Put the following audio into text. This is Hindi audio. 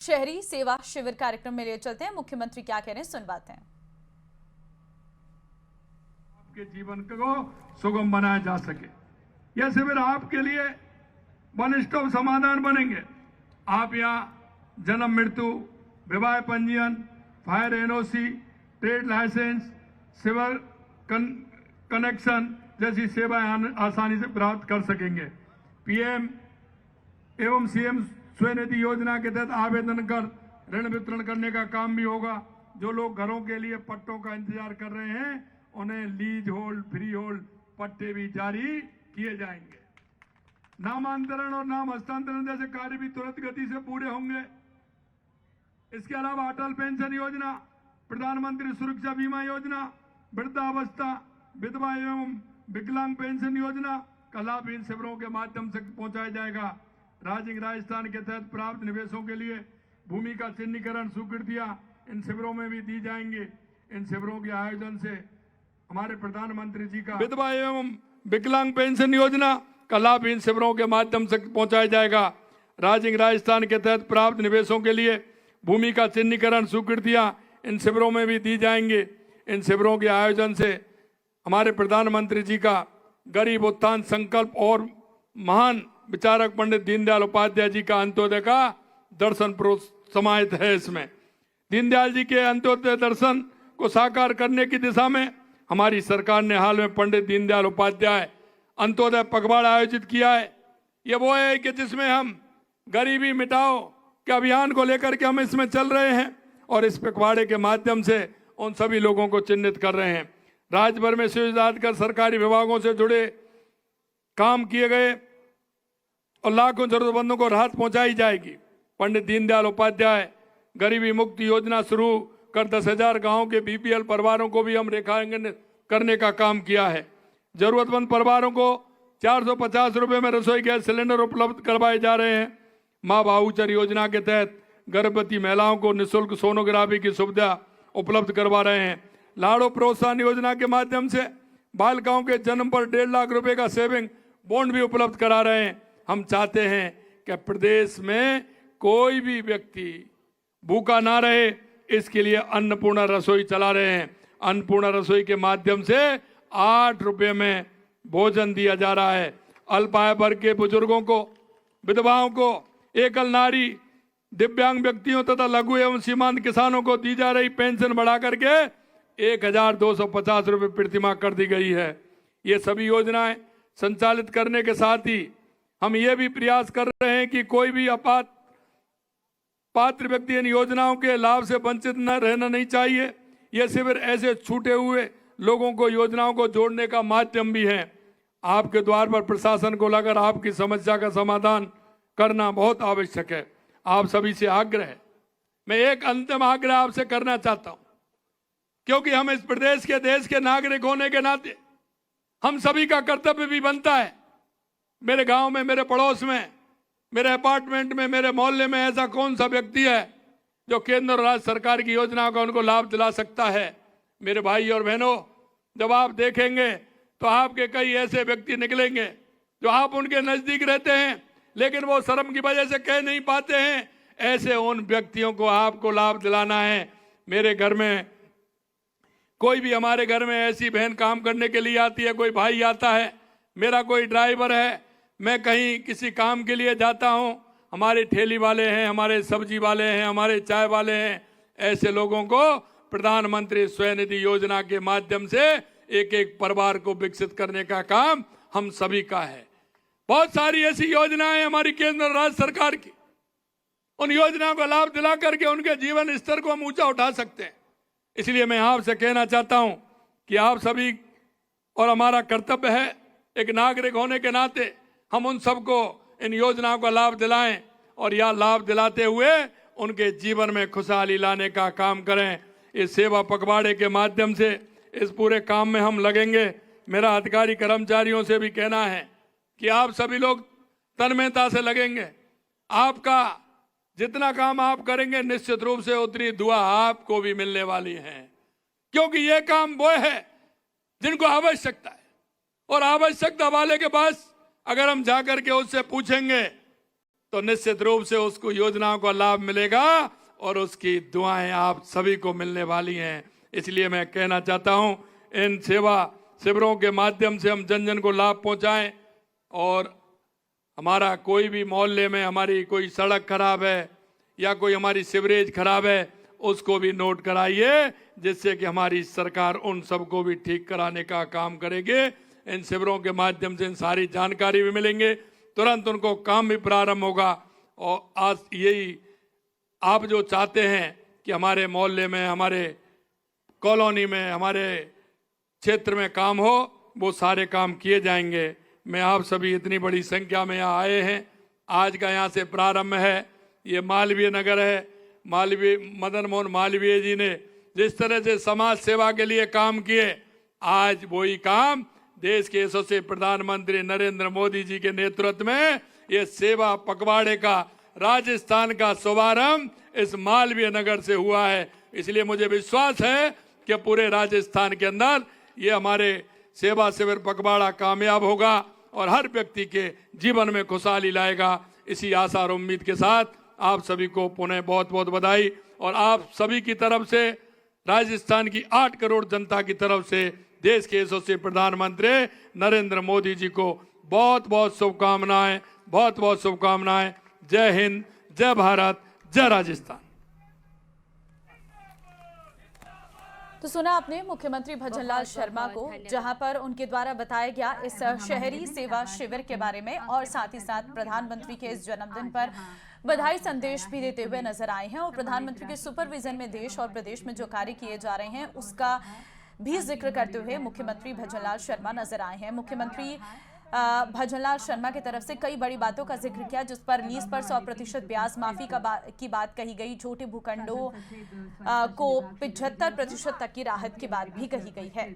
शहरी सेवा शिविर कार्यक्रम में लिए चलते हैं। मुख्यमंत्री क्या कह रहे हैं, सुनवाते हैं। आपके जीवन को सुगम बनाया जा सके, यह शिविर आपके लिए वन स्टॉप समाधान बनेंगे। आप यहाँ जन्म मृत्यु, विवाह पंजीयन, fire NOC, trade licence, civil connection जैसी सेवाएं आसानी से प्राप्त कर सकेंगे। पीएम एवं सीएम स्वनिधि योजना के तहत आवेदन कर ऋण वितरण करने का काम भी होगा। जो लोग घरों के लिए पट्टों का इंतजार कर रहे हैं, उन्हें लीज होल्ड, फ्री होल्ड पट्टे भी जारी किए जाएंगे। नामांतरण और नाम हस्तांतरण जैसे कार्य भी तुरंत गति से पूरे होंगे। इसके अलावा अटल पेंशन योजना, प्रधानमंत्री सुरक्षा बीमा योजना, वृद्धावस्था, विधवा एवं विकलांग पेंशन योजना का लाभ इन शिविरों के माध्यम से पहुंचाया जाएगा। राजस्थान के तहत प्राप्त निवेशों के लिए भूमि का चिन्हीकरण स्वीकृतियां इन शिविरों में भी दी जाएंगी। इन शिविरों के आयोजन से हमारे प्रधानमंत्री जी का विधवा एवं विकलांग पेंशन योजना का लाभ इन शिविरों के माध्यम से पहुंचाया जाएगा। राजस्थान के तहत प्राप्त निवेशों के लिए भूमि का चिन्हीकरण स्वीकृतियां इन शिविरों में भी दी जाएंगी। इन शिविरों के आयोजन से हमारे प्रधानमंत्री जी का गरीब उत्थान संकल्प और महान विचारक पंडित दीनदयाल उपाध्याय जी का अंत्योदय का दर्शन समाहित है। इसमें दीनदयाल जी के अंत्योदय दर्शन को साकार करने की दिशा में हमारी सरकार ने हाल में पंडित दीनदयाल उपाध्याय अंत्योदय पखवाड़ा आयोजित किया है। ये वो है कि जिसमें हम गरीबी मिटाओ के अभियान को लेकर के हम इसमें चल रहे हैं और इस पखवाड़े के माध्यम से उन सभी लोगों को चिन्हित कर रहे हैं। राज्य भर में सुविधा कर सरकारी विभागों से जुड़े काम किए गए और लाखों जरूरतमंदों को राहत पहुंचाई जाएगी। पंडित दीनदयाल उपाध्याय गरीबी मुक्ति योजना शुरू कर 10,000 गांवों के बीपीएल परिवारों को भी हम रेखांकन करने का काम किया है। जरूरतमंद परिवारों को 450 रुपए में रसोई गैस सिलेंडर उपलब्ध करवाए जा रहे हैं। माँ भाऊचर योजना के तहत गर्भवती महिलाओं को निःशुल्क सोनोग्राफी की सुविधा उपलब्ध करवा रहे हैं। लाड़ो प्रोत्साहन योजना के माध्यम से बालिकाओं के जन्म पर 1.5 लाख रुपए का सेविंग बॉन्ड भी उपलब्ध करा रहे हैं। हम चाहते हैं कि प्रदेश में कोई भी व्यक्ति भूखा ना रहे, इसके लिए अन्नपूर्णा रसोई चला रहे हैं। अन्नपूर्णा रसोई के माध्यम से 8 रुपए में भोजन दिया जा रहा है। अल्प आय वर्ग के बुजुर्गों को, विधवाओं को, एकल नारी, दिव्यांग व्यक्तियों तथा लघु एवं सीमांत किसानों को दी जा रही पेंशन बढ़ा करके 1,250 रुपए प्रतिमाह कर दी गई है। ये सभी योजनाएं संचालित करने के साथ ही हम ये भी प्रयास कर रहे हैं कि कोई भी पात्र व्यक्ति इन योजनाओं के लाभ से वंचित न रहना नहीं चाहिए। ये शिविर ऐसे छूटे हुए लोगों को योजनाओं को जोड़ने का माध्यम भी है। आपके द्वार पर प्रशासन को लगकर आपकी समस्या का समाधान करना बहुत आवश्यक है। आप सभी से आग्रह है, मैं एक अंतिम आग्रह आपसे करना चाहता हूं, क्योंकि हम इस प्रदेश के देश के नागरिक होने के नाते हम सभी का कर्तव्य भी बनता है। मेरे गांव में, मेरे पड़ोस में, मेरे अपार्टमेंट में, मेरे मोहल्ले में ऐसा कौन सा व्यक्ति है जो केंद्र और राज्य सरकार की योजनाओं का उनको लाभ दिला सकता है। मेरे भाई और बहनों, जब आप देखेंगे तो आपके कई ऐसे व्यक्ति निकलेंगे जो आप उनके नजदीक रहते हैं लेकिन वो शर्म की वजह से कह नहीं पाते हैं। ऐसे उन व्यक्तियों को आपको लाभ दिलाना है। मेरे घर में कोई भी, हमारे घर में ऐसी बहन काम करने के लिए आती है, कोई भाई आता है, मेरा कोई ड्राइवर है, मैं कहीं किसी काम के लिए जाता हूं, हमारे ठेली वाले हैं, हमारे सब्जी वाले हैं, हमारे चाय वाले हैं, ऐसे लोगों को प्रधानमंत्री स्वनिधि योजना के माध्यम से एक एक परिवार को विकसित करने का काम हम सभी का है। बहुत सारी ऐसी योजनाएं हमारी केंद्र और राज्य सरकार की, उन योजनाओं का लाभ दिला करके उनके जीवन स्तर को हम ऊंचा उठा सकते हैं। इसलिए मैं आपसे कहना चाहता हूं कि आप सभी और हमारा कर्तव्य है, एक नागरिक होने के नाते हम उन सबको इन योजनाओं का लाभ दिलाएं और यह लाभ दिलाते हुए उनके जीवन में खुशहाली लाने का काम करें। इस सेवा पखवाड़े के माध्यम से इस पूरे काम में हम लगेंगे। मेरा अधिकारी कर्मचारियों से भी कहना है कि आप सभी लोग तन्मयता से लगेंगे। आपका जितना काम आप करेंगे निश्चित रूप से उतनी दुआ आपको भी मिलने वाली है, क्योंकि ये काम वो है जिनको आवश्यकता है। और आवश्यकता वाले के पास अगर हम जाकर के उससे पूछेंगे तो निश्चित रूप से उसको योजनाओं का लाभ मिलेगा और उसकी दुआएं आप सभी को मिलने वाली हैं। इसलिए मैं कहना चाहता हूं, इन सेवा शिविरों के माध्यम से हम जन जन को लाभ पहुंचाएं और हमारा कोई भी मोहल्ले में हमारी कोई सड़क खराब है या कोई हमारी सीवरेज खराब है, उसको भी नोट कराइए, जिससे कि हमारी सरकार उन सबको भी ठीक कराने का काम करेगी। इन शिविरों के माध्यम से इन सारी जानकारी भी मिलेंगे, तुरंत उनको काम भी प्रारंभ होगा। और आज यही आप जो चाहते हैं कि हमारे मोहल्ले में, हमारे कॉलोनी में, हमारे क्षेत्र में काम हो, वो सारे काम किए जाएंगे। मैं आप सभी इतनी बड़ी संख्या में यहाँ आए हैं, आज का यहाँ से प्रारंभ है। ये मालवीय नगर है। मदन मोहन मालवीय जी ने जिस तरह से समाज सेवा के लिए काम किए, आज वही काम देश के यशस्वी प्रधानमंत्री नरेंद्र मोदी जी के नेतृत्व में ये सेवा पखवाड़े का राजस्थान का शुभारंभ इस मालवीय नगर से हुआ है। इसलिए मुझे विश्वास है कि पूरे राजस्थान के अंदर ये हमारे सेवा शिविर पखवाड़ा कामयाब होगा और हर व्यक्ति के जीवन में खुशहाली लाएगा। इसी आशा और उम्मीद के साथ आप सभी को पुनः बहुत बहुत बधाई और आप सभी की तरफ से, राजस्थान की 8 करोड़ जनता की तरफ से देश के यशस्वी प्रधानमंत्री नरेंद्र मोदी जी को बहुत बहुत शुभकामनाएं, बहुत बहुत शुभकामनाएं। जय हिंद, जय भारत, जय राजस्थान। तो सुना आपने मुख्यमंत्री भजनलाल शर्मा को, जहां पर उनके द्वारा बताया गया इस शहरी सेवा शिविर के बारे में और साथ ही साथ प्रधानमंत्री के इस जन्मदिन पर बधाई संदेश भी देते हुए नजर आए हैं। और प्रधानमंत्री के सुपरविजन में देश और प्रदेश में जो कार्य किए जा रहे हैं उसका भी जिक्र करते हुए मुख्यमंत्री भजनलाल शर्मा नजर आए हैं। मुख्यमंत्री भजनलाल शर्मा की तरफ से कई बड़ी बातों का जिक्र किया, जिस पर लीज पर 100% ब्याज माफी की बात कही गई। छोटे भूखंडों को 75% तक की राहत की बात भी कही गई है।